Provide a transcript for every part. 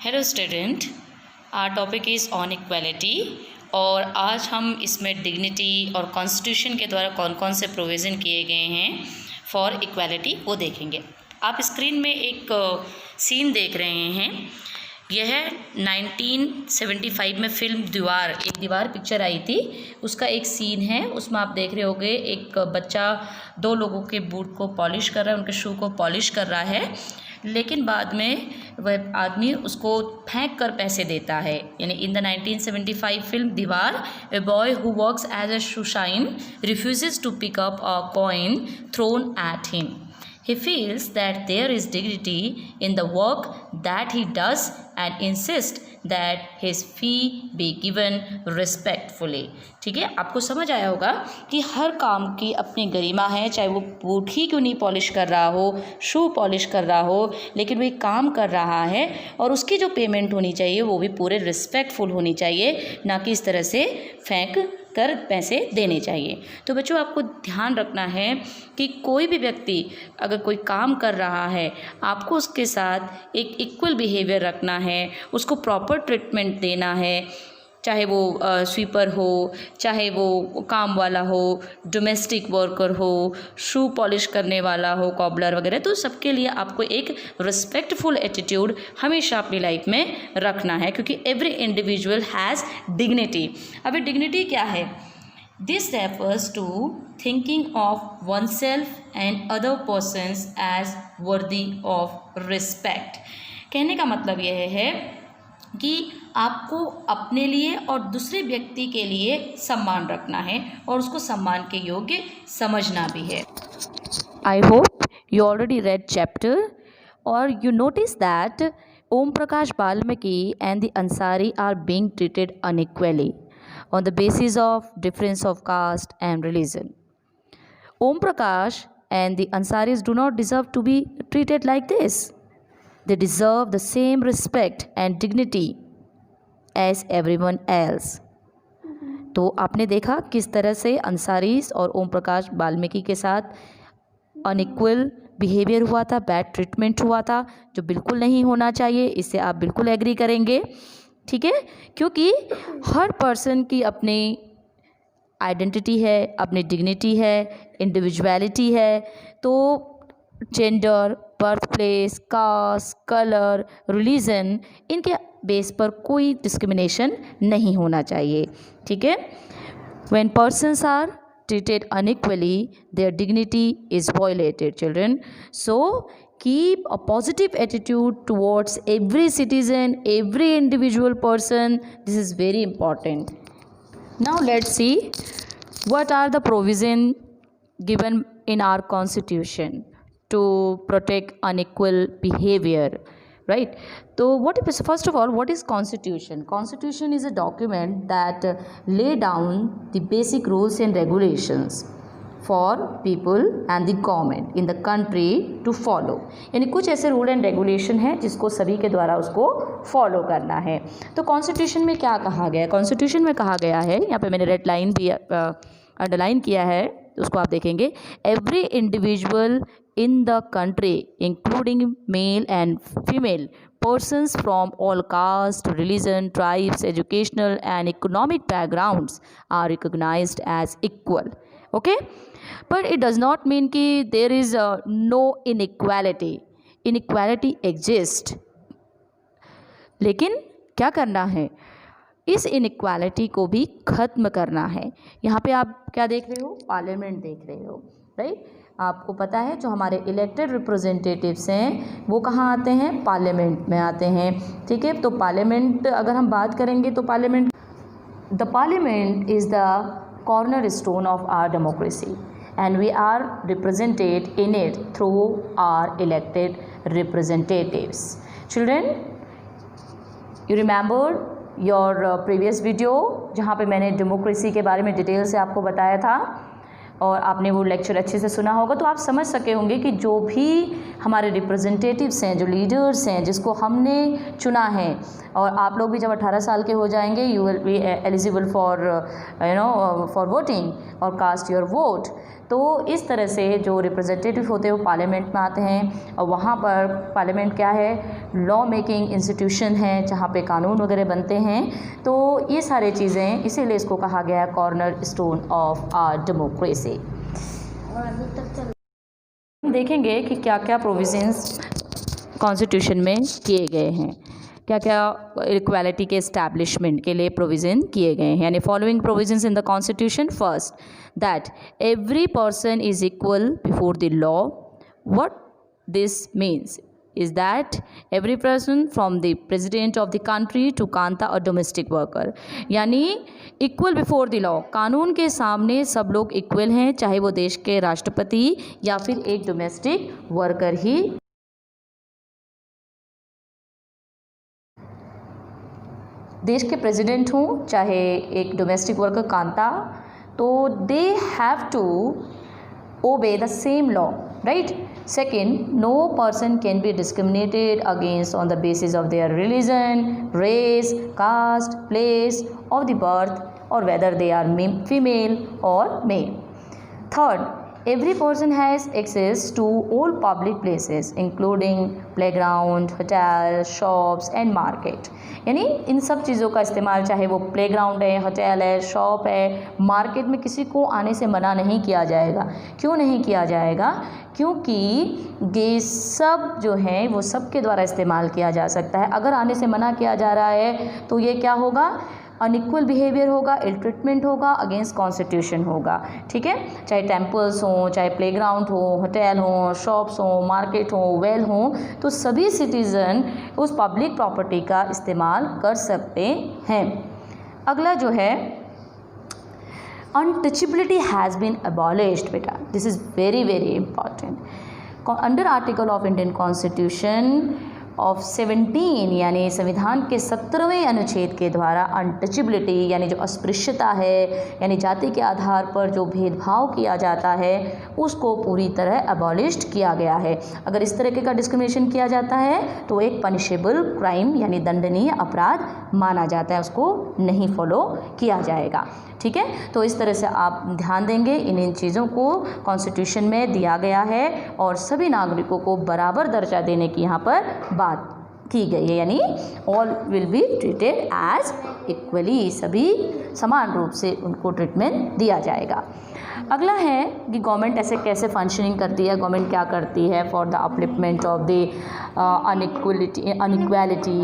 Hello student, our topic is on equality और आज हम इसमें डिग्निटी और कॉन्स्टिट्यूशन के द्वारा कौन कौन से प्रोविज़न किए गए हैं फॉर इक्वालिटी वो देखेंगे। आप स्क्रीन में एक सीन देख रहे हैं। यह 1975 में फिल्म दीवार पिक्चर आई थी, उसका एक सीन है। उसमें आप देख रहे होंगे एक बच्चा दो लोगों के बूट को पॉलिश कर रहा है, उनके शू को पॉलिश कर रहा है, लेकिन बाद में वह आदमी उसको फेंक कर पैसे देता है। यानी in the 1975 film Deewaar, a boy who works as a shoeshine refuses to pick up a coin thrown at him. He feels that there is dignity in the work that he does and insists that his fee be given respectfully. ठीक है, आपको समझ आया होगा कि हर काम की अपनी गरिमा है, चाहे वो बूट ही क्यों नहीं पॉलिश कर रहा हो, शू पॉलिश कर रहा हो, लेकिन वो एक काम कर रहा है और उसकी जो पेमेंट होनी चाहिए वो भी पूरे रिस्पेक्टफुल होनी चाहिए, ना कि इस तरह से फेंक कर पैसे देने चाहिए। तो बच्चों, आपको ध्यान रखना है कि कोई भी व्यक्ति अगर कोई काम कर रहा है, आपको उसके साथ एक इक्वल बिहेवियर रखना है, उसको प्रॉपर ट्रीटमेंट देना है, चाहे वो स्वीपर हो, चाहे वो काम वाला हो, डोमेस्टिक वर्कर हो, शू पॉलिश करने वाला हो, कॉबलर वगैरह, तो सबके लिए आपको एक रिस्पेक्टफुल एटीट्यूड हमेशा अपनी लाइफ में रखना है, क्योंकि एवरी इंडिविजुअल हैज़ डिग्निटी। अभी डिग्निटी क्या है? This refers to thinking of oneself and other persons as worthy of respect. कहने का मतलब यह है कि आपको अपने लिए और दूसरे व्यक्ति के लिए सम्मान रखना है और उसको सम्मान के योग्य समझना भी है। I hope you already read chapter or you notice that Om Prakash Balmaki and the Ansari are being treated unequally on the basis of difference of caste and religion. Om Prakash and the Ansaris do not deserve to be treated like this. They deserve the same respect and dignity as everyone else. तो आपने देखा किस तरह से अंसारीज और ओम प्रकाश वाल्मीकि के साथ unequal behaviour हुआ था, बैड ट्रीटमेंट हुआ था, जो बिल्कुल नहीं होना चाहिए। इससे आप बिल्कुल एग्री करेंगे, ठीक है? क्योंकि हर पर्सन की अपनी आइडेंटिटी है, अपनी डिग्निटी है, इंडिविजुअलिटी है। तो gender, birth place, caste, colour, religion, इनके बेस पर कोई डिस्क्रिमिनेशन नहीं होना चाहिए, ठीक है? When persons are treated unequally, their dignity is violated, children. So keep a positive attitude towards every citizen, every individual person. This is very important. Now let's see what are the provisions given in our constitution to protect unequal behavior, right? So first of all, what is constitution? Constitution is a document that lay down the basic rules and regulations for people and the government in the country to follow. यानी कुछ ऐसे rule and regulation है जिसको सभी के द्वारा उसको follow करना है। तो कॉन्स्टिट्यूशन में क्या कहा गया है? कॉन्स्टिट्यूशन में कहा गया है, यहाँ पे मैंने रेड लाइन भी अंडरलाइन किया है, उसको आप देखेंगे। Every individual in the country, including male and female persons from all caste, religion, tribes, educational and economic backgrounds, are recognized as equal. Okay, but it does not mean कि there is no inequality. Inequality exists, लेकिन क्या करना है? इस inequality को भी ख़त्म करना है। यहाँ पे आप क्या देख रहे हो? पार्लियामेंट देख रहे हो, राइट? आपको पता है जो हमारे इलेक्टेड रिप्रेजेंटेटिव्स हैं वो कहाँ आते हैं? पार्लियामेंट में आते हैं, ठीक है? तो पार्लियामेंट अगर हम बात करेंगे तो the parliament is the cornerstone of our democracy and we are represented in it through our elected representatives. Children, you remember your previous video जहाँ पे मैंने डेमोक्रेसी के बारे में डिटेल से आपको बताया था। और आपने वो लेक्चर अच्छे से सुना होगा, तो आप समझ सके होंगे कि जो भी हमारे रिप्रेजेंटेटिव्स हैं, जो लीडर्स हैं, जिसको हमने चुना है, और आप लोग भी जब 18 साल के हो जाएंगे you will be eligible for for voting और कास्ट योर वोट। तो इस तरह से जो रिप्रेजेंटेटिव होते हैं वो पार्लियामेंट में आते हैं, और वहाँ पर पार्लियामेंट क्या है, लॉ मेकिंग इंस्टीट्यूशन है जहाँ पे कानून वगैरह बनते हैं। तो ये सारी चीज़ें, इसीलिए इसको कहा गया है cornerstone of our democracy. देखेंगे कि क्या क्या प्रोविजंस कॉन्स्टिट्यूशन में किए गए हैं, क्या क्या इक्वालिटी के इस्टेब्लिशमेंट के लिए प्रोविज़न किए गए हैं। यानी following provisions in the constitution, first that every person is equal before the law. What this means is that every person from the president of the country to kanta or domestic worker, यानी equal before the law, कानून के सामने सब लोग equal हैं, चाहे वो देश के राष्ट्रपति या फिर एक डोमेस्टिक वर्कर ही। देश के प्रेसिडेंट हों चाहे एक डोमेस्टिक वर्कर कांता, तो they have to obey the same law, right. Second, no person can be discriminated against on the basis of their religion, race, caste, place of the birth, or whether they are female or male. Third, every person has access to all public places including playground, hotel, shops and market. यानी इन सब चीज़ों का इस्तेमाल, चाहे वो playground है, hotel है, shop है, मार्केट में, किसी को आने से मना नहीं किया जाएगा। क्यों नहीं किया जाएगा? क्योंकि ये सब जो हैं वो सबके द्वारा इस्तेमाल किया जा सकता है। अगर आने से मना किया जा रहा है तो ये क्या होगा, अनइक्वल बिहेवियर होगा, इल ट्रीटमेंट होगा, अगेंस्ट कॉन्स्टिट्यूशन होगा। ठीक है, चाहे टेम्पल्स हों, चाहे प्लेग्राउंड हो, होटल हो, शॉप्स हो, मार्केट हो, वेल हो, तो सभी सिटीज़न उस पब्लिक प्रॉपर्टी का इस्तेमाल कर सकते हैं। अगला जो है, untouchability has been abolished beta, this is very very important। under article of Indian Constitution of 17 यानी संविधान के 17वें अनुच्छेद के द्वारा अनटचेबिलिटी यानी जो अस्पृश्यता है, यानी जाति के आधार पर जो भेदभाव किया जाता है, उसको पूरी तरह अबॉलिश्ड किया गया है। अगर इस तरह का डिस्क्रिमिनेशन किया जाता है तो एक पनिशेबल क्राइम यानी दंडनीय अपराध माना जाता है, उसको नहीं फॉलो किया जाएगा। ठीक है, तो इस तरह से आप ध्यान देंगे, इन चीज़ों को कॉन्स्टिट्यूशन में दिया गया है और सभी नागरिकों को बराबर दर्जा देने की यहाँ पर बात की गई है, यानी all will be treated as equally, सभी समान रूप से उनको ट्रीटमेंट दिया जाएगा। अगला है कि गवर्नमेंट ऐसे कैसे फंक्शनिंग करती है, गवर्नमेंट क्या करती है for the upliftment of the inequality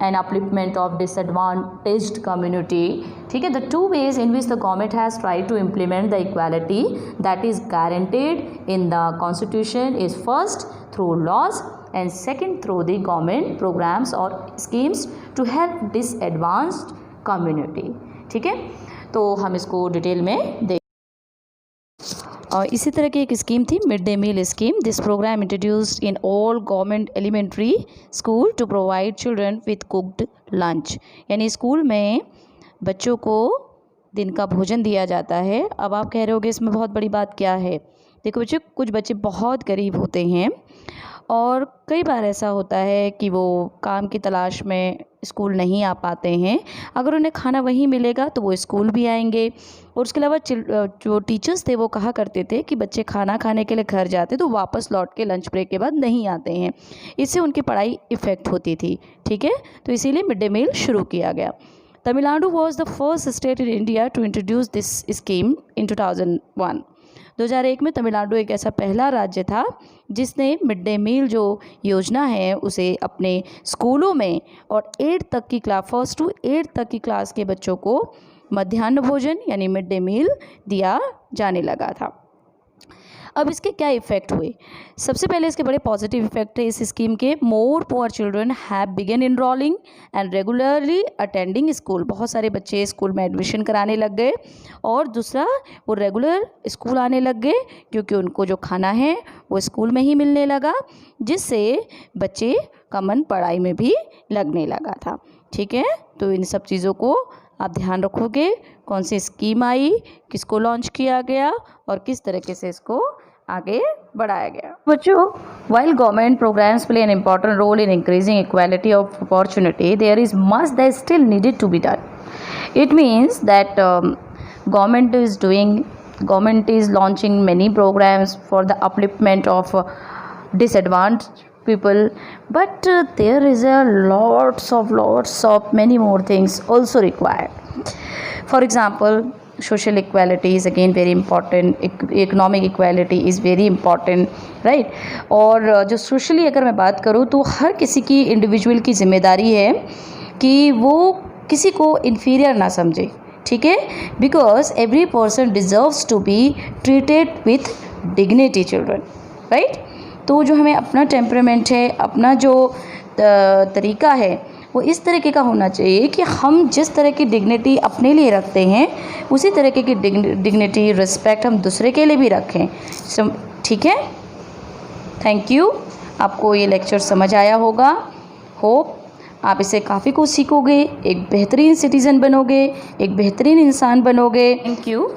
and upliftment of disadvantaged community। ठीक है, the two ways in which the government has tried to implement the equality that is guaranteed in the constitution is first through laws and second through the government programs or schemes to help disadvantaged community। ठीक है, तो हम इसको detail में देखें। और इसी तरह की एक स्कीम थी mid day meal scheme. This programme introduced in all government elementary school to provide children with cooked lunch, यानी स्कूल में बच्चों को दिन का भोजन दिया जाता है। अब आप कह रहे होगे इसमें बहुत बड़ी बात क्या है। देखो बच्चों, कुछ बच्चे बहुत गरीब होते हैं और कई बार ऐसा होता है कि वो काम की तलाश में स्कूल नहीं आ पाते हैं। अगर उन्हें खाना वहीं मिलेगा तो वो स्कूल भी आएंगे। और उसके अलावा जो टीचर्स थे वो कहा करते थे कि बच्चे खाना खाने के लिए घर जाते तो वापस लौट के लंच ब्रेक के बाद नहीं आते हैं, इससे उनकी पढ़ाई इफ़ेक्ट होती थी। ठीक है, तो इसीलिए मिड डे मील शुरू किया गया। Tamil Nadu was the first state in India to introduce this scheme in 2001। 2001 में तमिलनाडु एक ऐसा पहला राज्य था जिसने मिड डे मील जो योजना है उसे अपने स्कूलों में और 8 तक की क्लास, फर्स्ट टू 8 तक की क्लास के बच्चों को मध्याह्न भोजन यानी मिड डे मील दिया जाने लगा था। अब इसके क्या इफ़ेक्ट हुए? सबसे पहले इसके बड़े पॉजिटिव इफेक्ट है इस स्कीम के। More poor children have begun enrolling and regularly attending school. बहुत सारे बच्चे स्कूल में एडमिशन कराने लग गए और दूसरा वो रेगुलर स्कूल आने लग गए क्योंकि उनको जो खाना है वो स्कूल में ही मिलने लगा, जिससे बच्चे का मन पढ़ाई में भी लगने लगा था। ठीक है, तो इन सब चीज़ों को आप ध्यान रखोगे कौन सी स्कीम आई, किसको लॉन्च किया गया और किस तरीके से इसको आगे बढ़ाया गया। बच्चों, while government programs play an important role in increasing equality of opportunity, there is much that still needed to be done. It means that government is launching many programs for the upliftment of disadvantaged people, but there is a lots of many more things also required. For example, social equality is again very important, economic equality is very important, right? और जो socially अगर मैं बात करूँ तो हर किसी की individual की जिम्मेदारी है कि वो किसी को इन्फीरियर ना समझे, ठीक है, because every person deserves to be treated with dignity children, right? तो जो हमें अपना टेम्परामेंट है, अपना जो तरीका है वो इस तरीके का होना चाहिए कि हम जिस तरह की डिग्निटी अपने लिए रखते हैं उसी तरीके की डिग्निटी रिस्पेक्ट हम दूसरे के लिए भी रखें, ठीक है। Thank you. आपको ये लेक्चर समझ आया होगा। होप आप इससे काफ़ी कुछ सीखोगे, एक बेहतरीन सिटीज़न बनोगे, एक बेहतरीन इंसान बनोगे। Thank you.